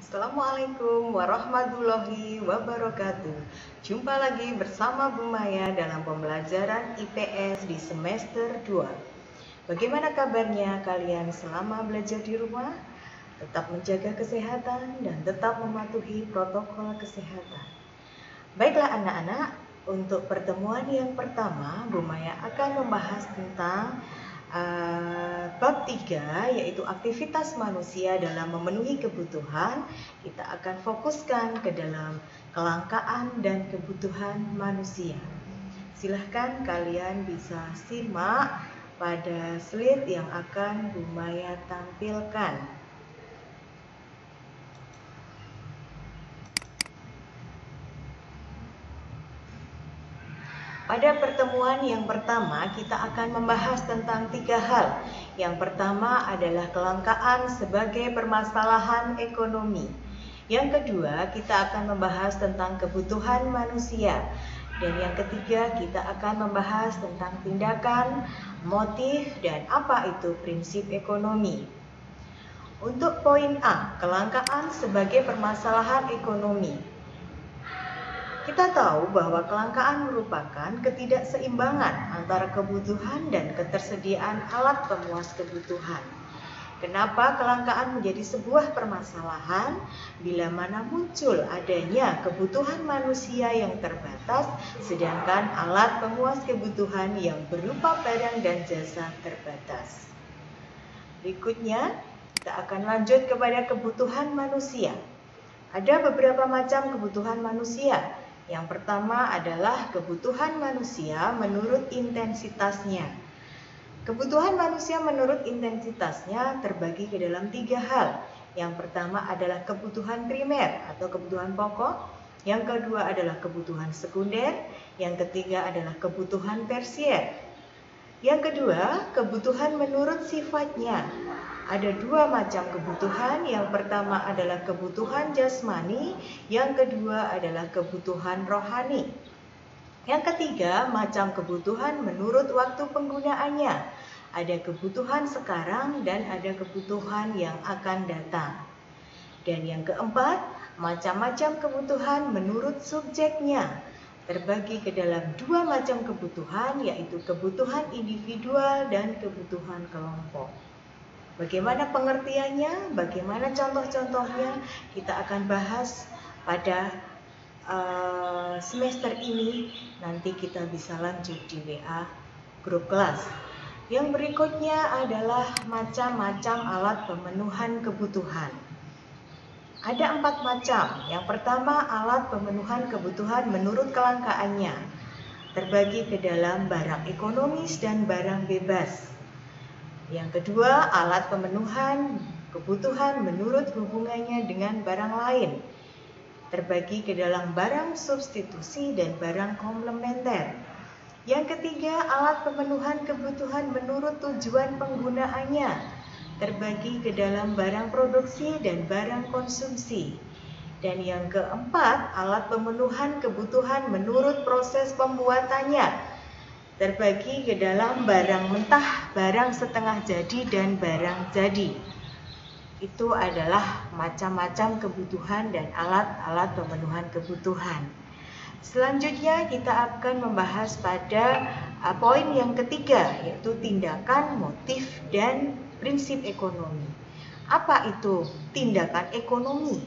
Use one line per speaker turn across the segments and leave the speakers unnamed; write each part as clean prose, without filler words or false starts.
Assalamualaikum warahmatullahi wabarakatuh. Jumpa lagi bersama Bu Maya dalam pembelajaran IPS di semester 2. Bagaimana kabarnya kalian selama belajar di rumah? Tetap menjaga kesehatan dan tetap mematuhi protokol kesehatan. Baiklah anak-anak, untuk pertemuan yang pertama Bu Maya akan membahas tentang bab 3, yaitu aktivitas manusia dalam memenuhi kebutuhan. Kita akan fokuskan ke dalam kelangkaan dan kebutuhan manusia. Silahkan kalian bisa simak pada slide yang akan Bu Maya tampilkan. Pada pertemuan yang pertama, kita akan membahas tentang 3 hal. Yang pertama adalah kelangkaan sebagai permasalahan ekonomi. Yang kedua, kita akan membahas tentang kebutuhan manusia. Dan yang ketiga, kita akan membahas tentang tindakan, motif, dan apa itu prinsip ekonomi. Untuk poin A, kelangkaan sebagai permasalahan ekonomi. Kita tahu bahwa kelangkaan merupakan ketidakseimbangan antara kebutuhan dan ketersediaan alat pemuas kebutuhan. Kenapa kelangkaan menjadi sebuah permasalahan? Bila mana muncul adanya kebutuhan manusia yang terbatas, sedangkan alat pemuas kebutuhan yang berupa barang dan jasa terbatas. Berikutnya, kita akan lanjut kepada kebutuhan manusia. Ada beberapa macam kebutuhan manusia. Yang pertama adalah kebutuhan manusia menurut intensitasnya. Kebutuhan manusia menurut intensitasnya terbagi ke dalam 3 hal. Yang pertama adalah kebutuhan primer atau kebutuhan pokok. Yang kedua adalah kebutuhan sekunder. Yang ketiga adalah kebutuhan tersier. Yang kedua, kebutuhan menurut sifatnya. Ada 2 macam kebutuhan. Yang pertama adalah kebutuhan jasmani, yang kedua adalah kebutuhan rohani. Yang ketiga, macam kebutuhan menurut waktu penggunaannya. Ada kebutuhan sekarang dan ada kebutuhan yang akan datang. Dan yang keempat, macam-macam kebutuhan menurut subjeknya. Terbagi ke dalam 2 macam kebutuhan, yaitu kebutuhan individual dan kebutuhan kelompok. Bagaimana pengertiannya, bagaimana contoh-contohnya, kita akan bahas pada semester ini. Nanti kita bisa lanjut di WA grup kelas. Yang berikutnya adalah macam-macam alat pemenuhan kebutuhan. Ada 4 macam. Yang pertama, alat pemenuhan kebutuhan menurut kelangkaannya. Terbagi ke dalam barang ekonomis dan barang bebas. Yang kedua, alat pemenuhan kebutuhan menurut hubungannya dengan barang lain. Terbagi ke dalam barang substitusi dan barang komplementer. Yang ketiga, alat pemenuhan kebutuhan menurut tujuan penggunaannya. Terbagi ke dalam barang produksi dan barang konsumsi. Dan yang keempat, alat pemenuhan kebutuhan menurut proses pembuatannya. Terbagi ke dalam barang mentah, barang setengah jadi, dan barang jadi. Itu adalah macam-macam kebutuhan dan alat-alat pemenuhan kebutuhan. Selanjutnya kita akan membahas pada poin yang ketiga, yaitu tindakan, motif, dan prinsip ekonomi. Apa itu tindakan ekonomi?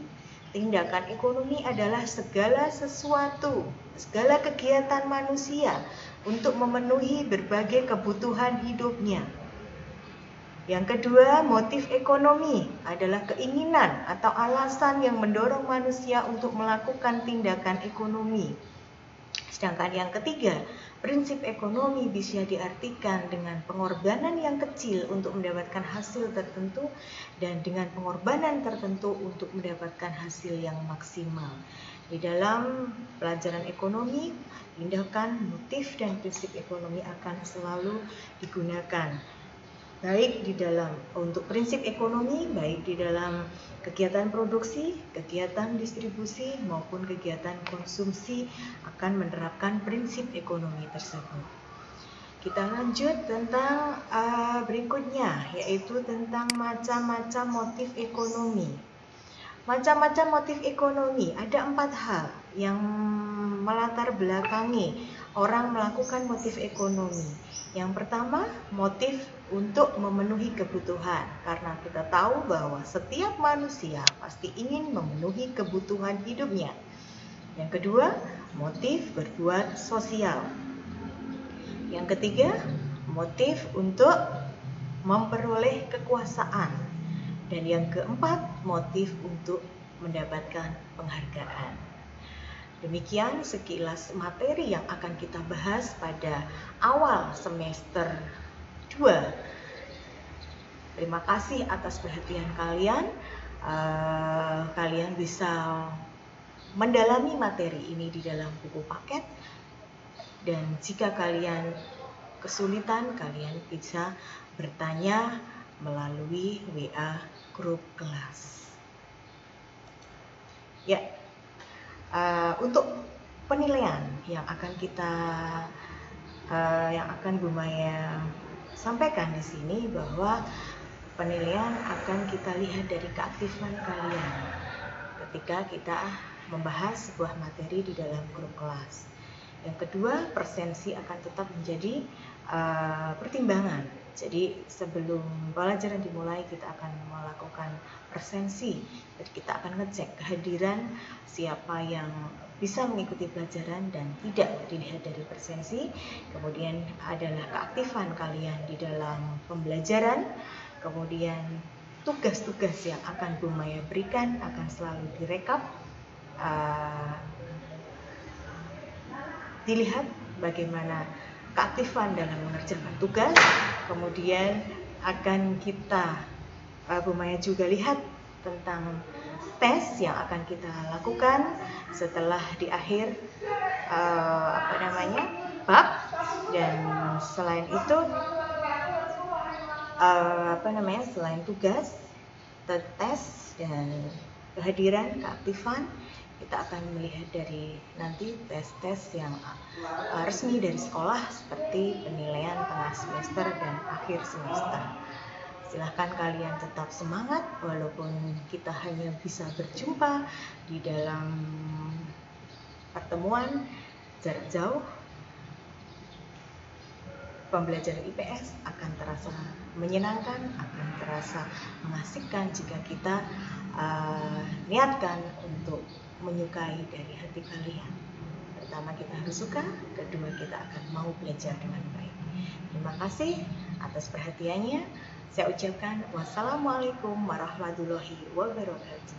Tindakan ekonomi adalah segala sesuatu, segala kegiatan manusia untuk memenuhi berbagai kebutuhan hidupnya. Yang kedua, motif ekonomi adalah keinginan atau alasan yang mendorong manusia untuk melakukan tindakan ekonomi. Sedangkan yang ketiga, prinsip ekonomi bisa diartikan dengan pengorbanan yang kecil untuk mendapatkan hasil tertentu dan dengan pengorbanan tertentu untuk mendapatkan hasil yang maksimal. Di dalam pelajaran ekonomi, tindakan, motif, dan prinsip ekonomi akan selalu digunakan. Baik di dalam untuk prinsip ekonomi, baik di dalam kegiatan produksi, kegiatan distribusi, maupun kegiatan konsumsi akan menerapkan prinsip ekonomi tersebut. Kita lanjut tentang berikutnya, yaitu tentang macam-macam motif ekonomi. Macam-macam motif ekonomi, ada 4 hal yang melatar belakangi orang melakukan motif ekonomi. Yang pertama, motif untuk memenuhi kebutuhan, karena kita tahu bahwa setiap manusia pasti ingin memenuhi kebutuhan hidupnya. Yang kedua, motif berbuat sosial. Yang ketiga, motif untuk memperoleh kekuasaan. Dan yang keempat, motif untuk mendapatkan penghargaan. Demikian sekilas materi yang akan kita bahas pada awal semester 2. Terima kasih atas perhatian kalian. Kalian bisa mendalami materi ini di dalam buku paket. Dan jika kalian kesulitan, kalian bisa bertanya melalui WA grup kelas. Ya, untuk penilaian yang akan Bu Maya sampaikan di sini, bahwa penilaian akan kita lihat dari keaktifan kalian ketika kita membahas sebuah materi di dalam grup kelas. Yang kedua, presensi akan tetap menjadi pertimbangan. Jadi sebelum pelajaran dimulai, kita akan melakukan presensi. Jadi kita akan ngecek kehadiran siapa yang bisa mengikuti pelajaran dan tidak dilihat dari presensi. Kemudian adalah keaktifan kalian di dalam pembelajaran. Kemudian tugas-tugas yang akan Bu Maya berikan akan selalu direkap. Dilihat bagaimana keaktifan dalam mengerjakan tugas. Kemudian akan kita Bu Maya juga lihat tentang tes yang akan kita lakukan setelah di akhir bab. Dan selain itu selain tugas, tes dan kehadiran, keaktifan, kita akan melihat dari nanti tes-tes yang resmi dari sekolah, seperti penilaian tengah semester dan akhir semester. Silahkan kalian tetap semangat walaupun kita hanya bisa berjumpa di dalam pertemuan jarak jauh. Pembelajaran IPS akan terasa menyenangkan, akan terasa mengasihkan jika kita niatkan untuk menyukai dari hati kalian. Pertama, kita harus suka, kedua, kita akan mau belajar dengan baik. Terima kasih atas perhatiannya. Saya ucapkan wassalamualaikum warahmatullahi wabarakatuh.